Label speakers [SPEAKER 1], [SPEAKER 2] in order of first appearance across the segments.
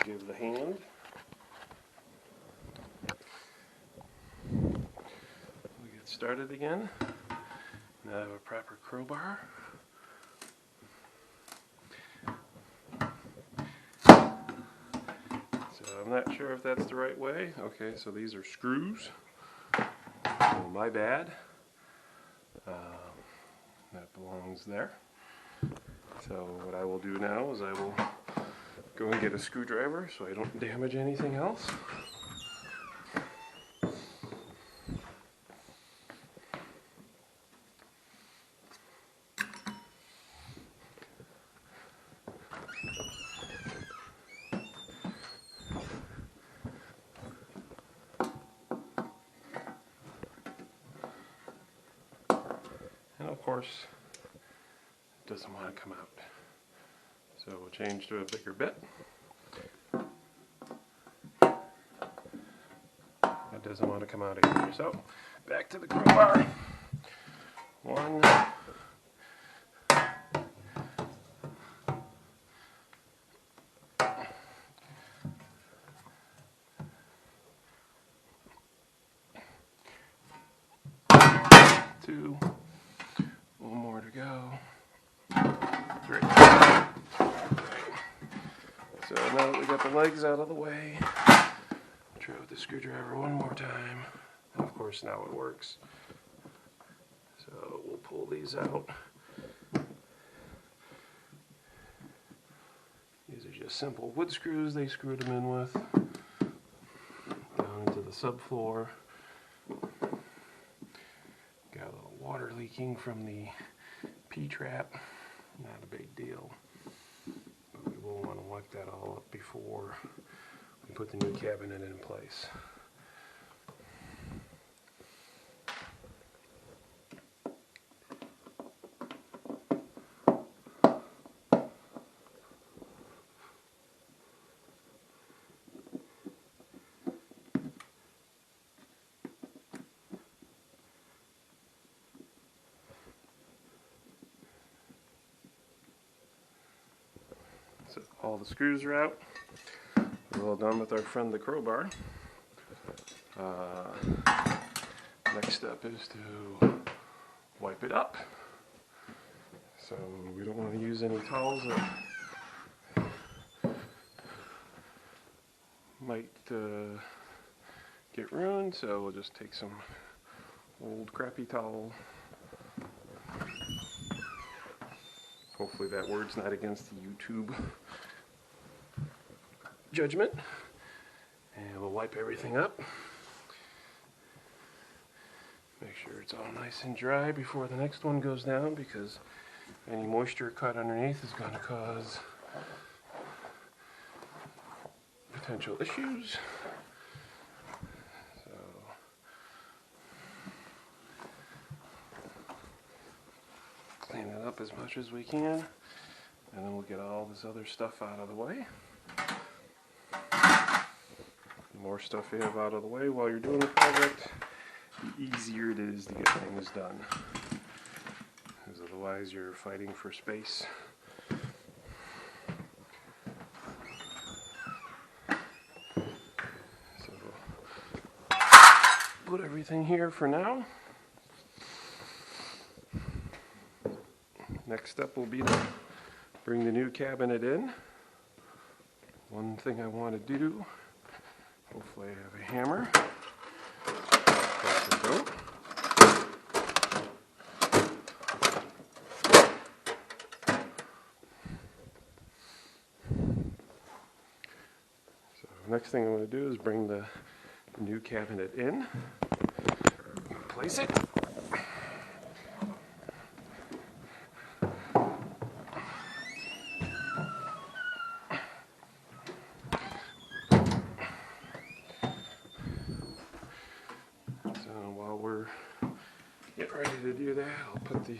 [SPEAKER 1] give the hand. We get started again. Now I have a proper crowbar. So I'm not sure if that's the right way. Okay, so these are screws. Oh, my bad. That belongs there. So what I will do now is I will go and get a screwdriver so I don't damage anything else. And of course, it doesn't want to come out. So we'll change to a bigger bit. It doesn't want to come out either. So back to the crowbar. 1, 2, 1 more to go. 3. So now that we got the legs out of the way, try with the screwdriver one more time. And of course now it works. So we'll pull these out. These are just simple wood screws they screwed them in with. Down into the subfloor. Got a little water leaking from the P-trap. Not a big deal. But we will want to wipe that all up before we put the new cabinet in place. So all the screws are out. We're all done with our friend the crowbar. Next step is to wipe it up. So we don't want to use any towels that might get ruined, so we'll just take some old crappy towel. Hopefully that word's not against the YouTube judgment. And we'll wipe everything up. Make sure it's all nice and dry before the next one goes down, because any moisture caught underneath is going to cause potential issues. So clean it up as much as we can, and then we'll get all this other stuff out of the way. The more stuff you have out of the way while you're doing the project, the easier it is to get things done. Because otherwise you're fighting for space. So put everything here for now. Next step will be to bring the new cabinet in. One thing I want to do, hopefully I have a hammer. So next thing I'm going to do is bring the new cabinet in, place it. Get ready to do that. I'll put the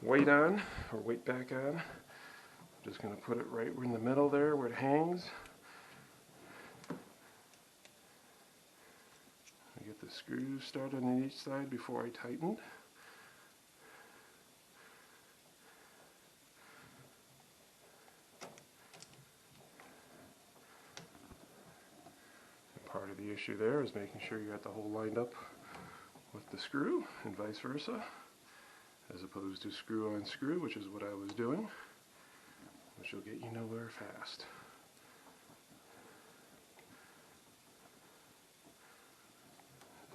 [SPEAKER 1] weight on, or weight back on. I'm just going to put it right in the middle there where it hangs. I get the screws started on each side before I tighten. the issue there is making sure you got the hole lined up with the screw and vice versa, as opposed to screw on screw, which is what I was doing, which will get you nowhere fast.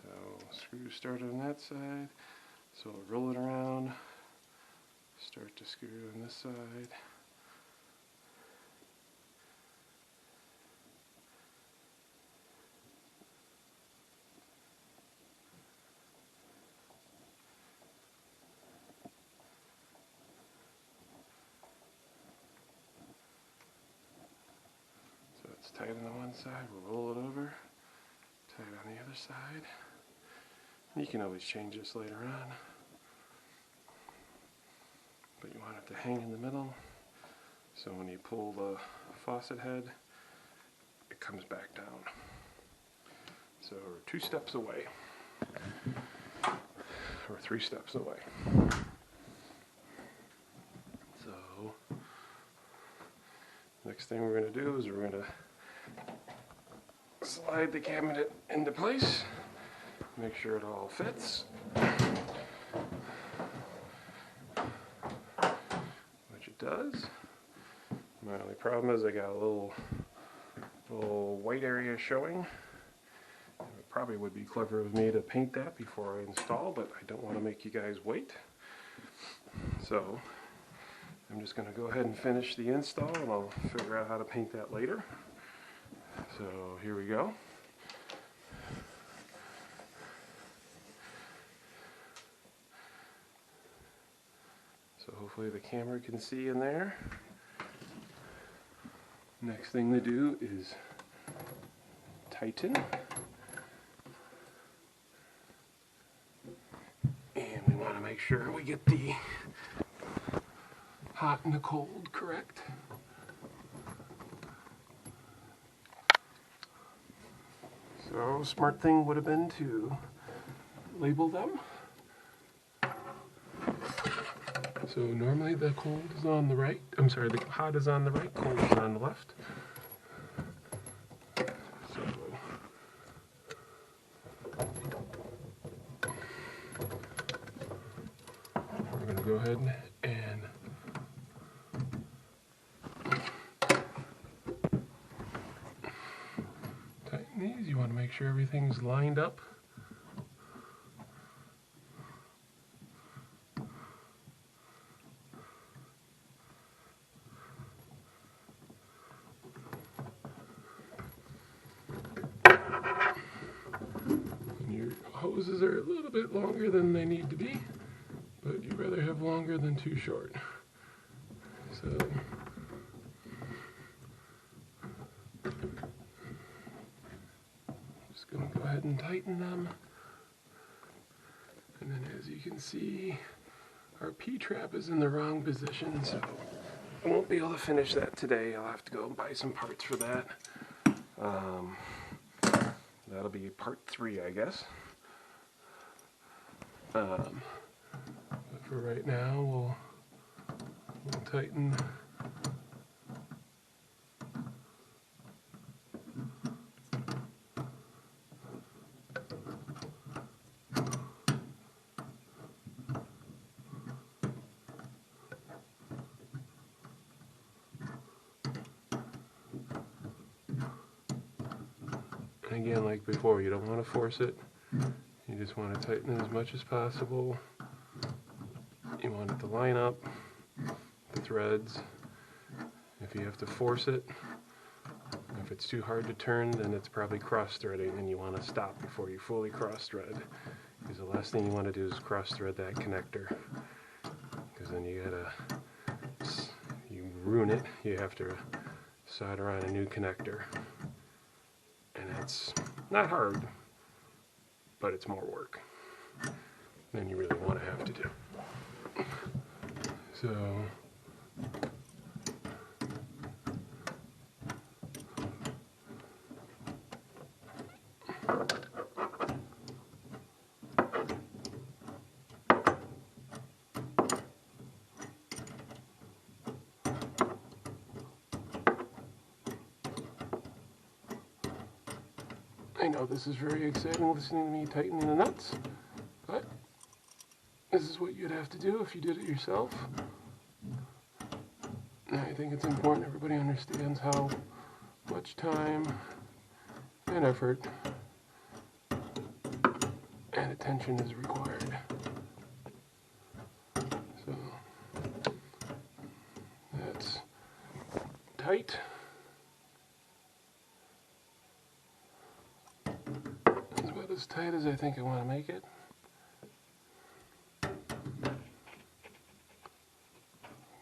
[SPEAKER 1] So screw started on that side, so I'll roll it around, start to screw on this side. So it's tight on the one side, we'll roll it over, tight on the other side. You can always change this later on, but you want it to hang in the middle, so when you pull the faucet head, it comes back down. So we're 2 steps away, or 3 steps away. So next thing we're going to do is we're going to slide the cabinet into place, make sure it all fits, which it does. My only problem is I got a little white area showing. It probably would be clever of me to paint that before I install, but I don't want to make you guys wait. So I'm just going to go ahead and finish the install, and I'll figure out how to paint that later. So here we go. So hopefully the camera can see in there. Next thing to do is tighten. And we want to make sure we get the hot and the cold correct. So smart thing would have been to label them. So normally the cold is on the right, I'm sorry, the hot is on the right, cold is on the left. So we're going to go ahead and tighten these. You want to make sure everything's lined up. Hoses are a little bit longer than they need to be, but you'd rather have longer than too short. So just going to go ahead and tighten them. And then as you can see, our P-trap is in the wrong position, so I won't be able to finish that today. I'll have to go and buy some parts for that. That'll be part 3, I guess. But for right now, we'll tighten again, like before, you don't want to force it. You just want to tighten it as much as possible. You want it to line up the threads. If you have to force it, if it's too hard to turn, then it's probably cross-threading, and you want to stop before you fully cross-thread. Because the last thing you want to do is cross-thread that connector. Because then you ruin it. You have to solder on a new connector. And it's not hard, but it's more work than you really want to have to do. So I know this is very exciting listening to me tightening the nuts, but this is what you'd have to do if you did it yourself. And I think it's important everybody understands how much time and effort and attention is required. So that's tight. It's about as tight as I think I want to make it.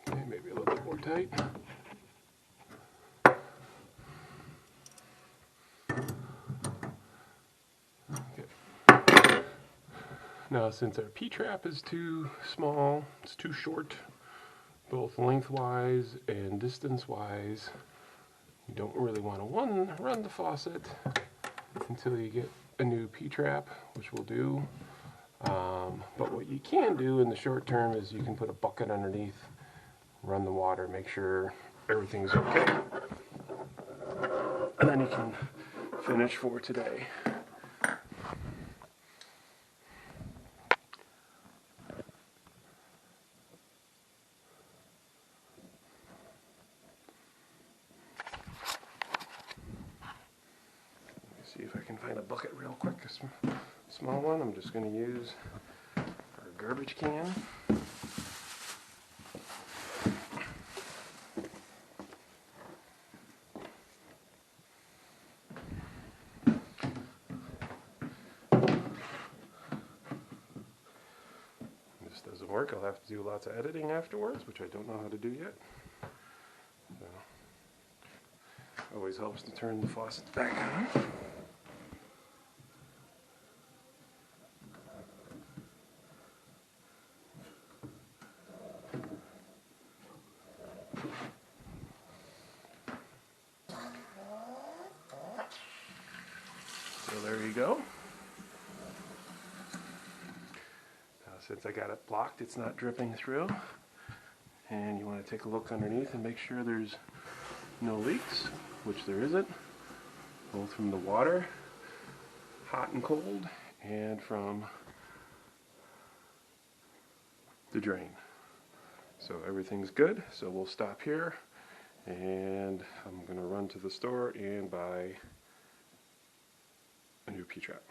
[SPEAKER 1] Okay, maybe a little bit more tight. Okay. Now, since our P-trap is too small, it's too short, both lengthwise and distance-wise, you don't really want to run the faucet until you get a new P-trap, which we'll do. But what you can do in the short term is you can put a bucket underneath, run the water, make sure everything's okay, and then you can finish for today. See if I can find a bucket real quick, a small one. I'm just going to use our garbage can. If this doesn't work, I'll have to do lots of editing afterwards, which I don't know how to do yet. So, always helps to turn the faucet back on. So there you go. Now, since I got it blocked, it's not dripping through. And you want to take a look underneath and make sure there's no leaks, which there isn't, both from the water, hot and cold, and from the drain. So everything's good, so we'll stop here, and I'm going to run to the store and buy a new P-trap.